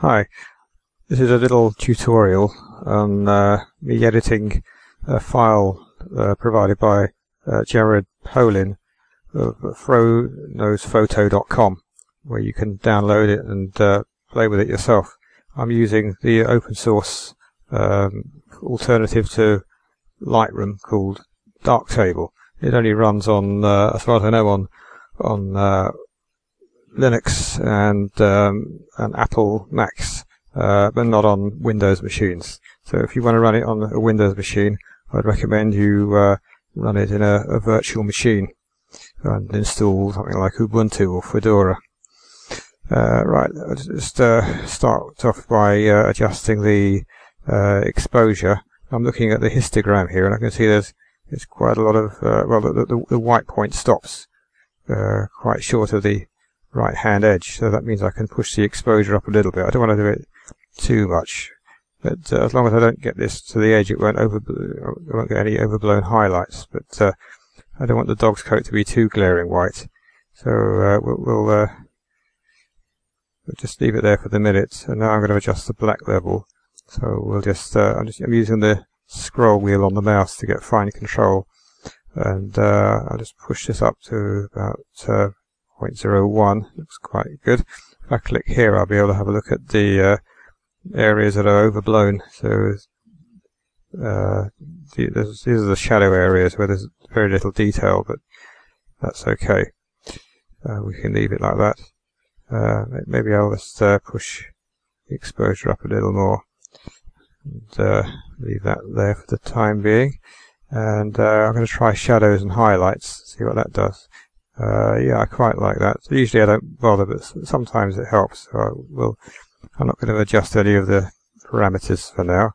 Hi, this is a little tutorial on me editing a file provided by Jared Polin of FrowKnowsPhoto.com, where you can download it and play with it yourself. I'm using the open source alternative to Lightroom called Darktable. It only runs on, as far as I know, on Linux and Apple Macs, but not on Windows machines. So if you want to run it on a Windows machine, I'd recommend you run it in a virtual machine and install something like Ubuntu or Fedora. Right, I'll just start off by adjusting the exposure. I'm looking at the histogram here, and I can see there's quite a lot of the white point stops quite short of the right hand edge, so that means I can push the exposure up a little bit. I don't want to do it too much, but as long as I don't get this to the edge, I won't get any overblown highlights. But I don't want the dog's coat to be too glaring white, so we'll just leave it there for the minute. And now I'm going to adjust the black level. So we'll just I'm using the scroll wheel on the mouse to get fine control, and I'll just push this up to about 0.01. Looks quite good. If I click here, I'll be able to have a look at the areas that are overblown. So these are the shadow areas where there's very little detail, but that's okay. We can leave it like that. Maybe I'll just push the exposure up a little more and leave that there for the time being. And I'm going to try shadows and highlights, see what that does. Yeah, I quite like that. Usually I don't bother, but sometimes it helps. So I'm not going to adjust any of the parameters for now.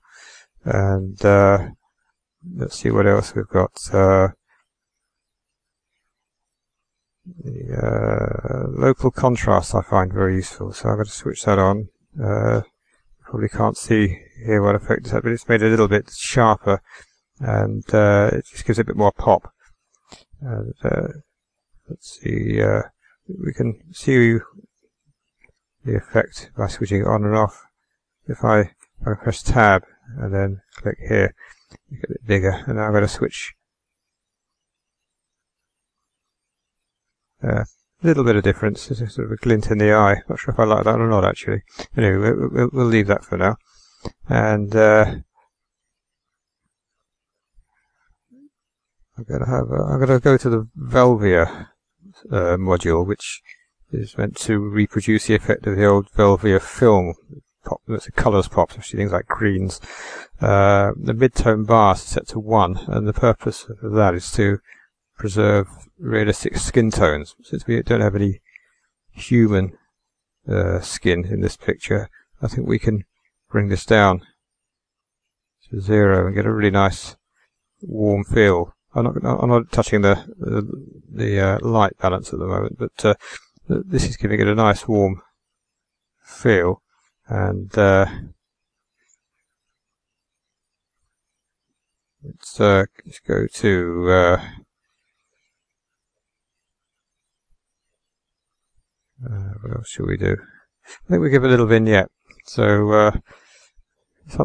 And let's see what else we've got. The local contrast I find very useful, so I'm going to switch that on. Probably can't see here what effect it's had, but it's made it a little bit sharper, and it just gives it a bit more pop. And, let's see, we can see the effect by switching it on and off. If I press tab and then click here, you get it bigger. And now I'm going to switch. A little bit of difference, it's sort of a glint in the eye. Not sure if I like that or not, actually. Anyway, we'll leave that for now. And I'm going to go to the Velvia module, which is meant to reproduce the effect of the old Velvia film pop. It's a colours pop, especially things like greens. The mid-tone bar is set to 1, and the purpose of that is to preserve realistic skin tones. Since we don't have any human skin in this picture, I think we can bring this down to 0 and get a really nice warm feel. I'm not touching the light balance at the moment, but this is giving it a nice warm feel. And let's go to what else should we do? I think we give a little vignette. So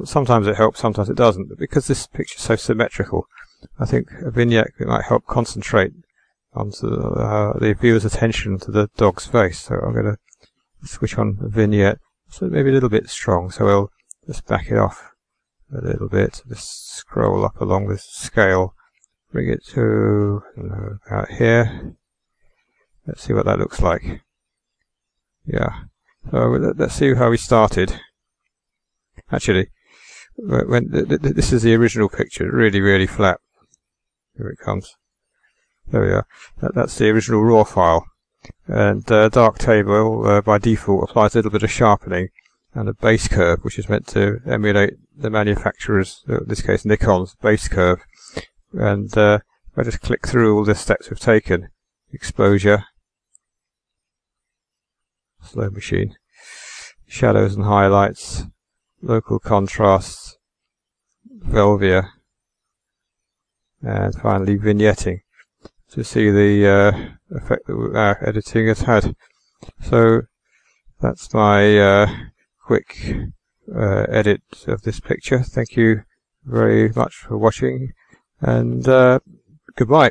sometimes it helps, sometimes it doesn't. But because this picture is so symmetrical, I think a vignette might help concentrate onto the viewer's attention to the dog's face. So I'm going to switch on a vignette. So maybe a little bit strong, so we'll just back it off a little bit. Just scroll up along this scale, bring it to about here. Let's see what that looks like. Yeah. So let's see how we started. Actually, this is the original picture, really flat. Here it comes. There we are. That's the original RAW file. And Darktable by default applies a little bit of sharpening and a base curve, which is meant to emulate the manufacturer's, in this case Nikon's, base curve. And if I just click through all the steps we've taken: exposure, slow machine, shadows and highlights, local contrasts, Velvia, and finally vignetting, to see the effect that our editing has had. So that's my quick edit of this picture. Thank you very much for watching, and goodbye.